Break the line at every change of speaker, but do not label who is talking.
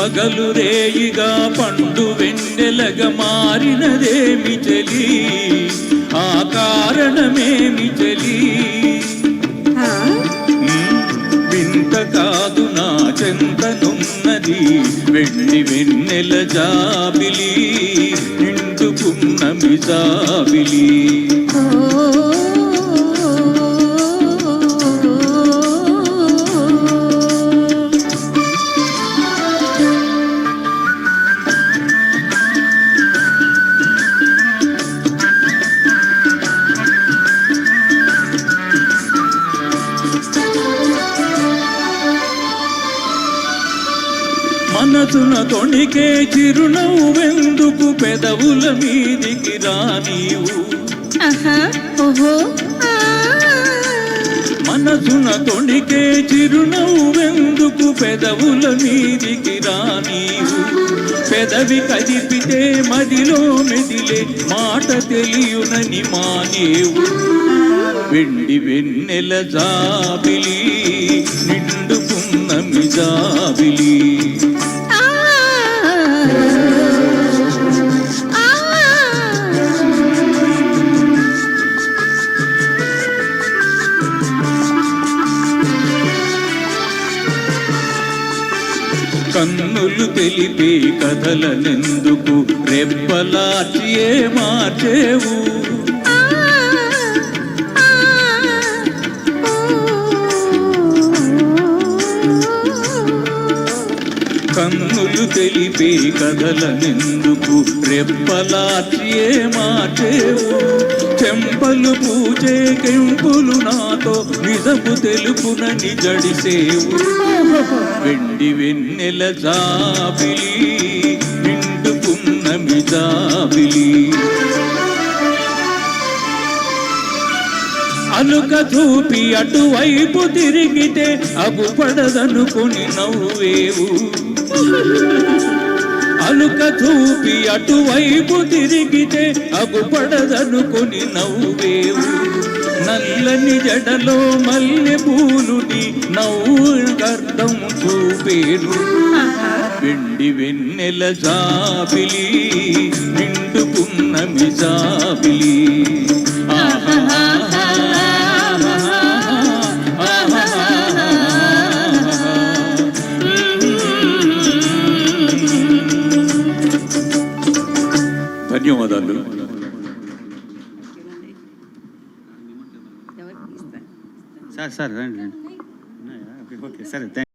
పగలు రేయిగా పండు వెన్నెలగా మారినదేమి చలి, ఆ కారణమేమి చలి? వింత కాదు నా చెంతనున్నది వెండి వెన్నెల జాబిలి, నిండుకున్న మిజాబిలి. మనసున తొణికే చిరునవ్వెందుకు పెదవుల మీదికి రానీవు? మనసున తొణికే చిరునవ్వెందుకు పెదవుల మీదికి రానీవు? పెదవి కదిపితే మదిలో మెదిలే మాట తెలియునని మానేవు. వెండి వెన్నెల జాబిలి, నిండుకున్న మిజాబిలి. కన్నులు తెలిపే కథలనెందుకు రెప్పలాచియే మార్చేవు? కన్నులు తెలిపే కథలనెందుకు రెప్పలాచియే మార్చేవు? చెంపలు పూచే కెంపులు నాతో నిజము తెలుపునని జడిసేవు. వెండి వెన్నెల జాబిలి, నిండుకున్న మిజాబిలి. అలుక చూపి అటువైపు తిరిగితే అగుపడదనుకొని నవ్వేవు. అలుక చూపి అటువైపు తిరిగితే అగుపడదనుకొని నవ్వేవు. నల్లని జడలో మల్లె పూలుని నవ్వు అర్థం చూపేను. వెండి వెన్నెల జాబిలి, నిండుకున్న మిజాబిలి. ధన్యవాదాలు.
సార్ రండి. ఓకే సరే.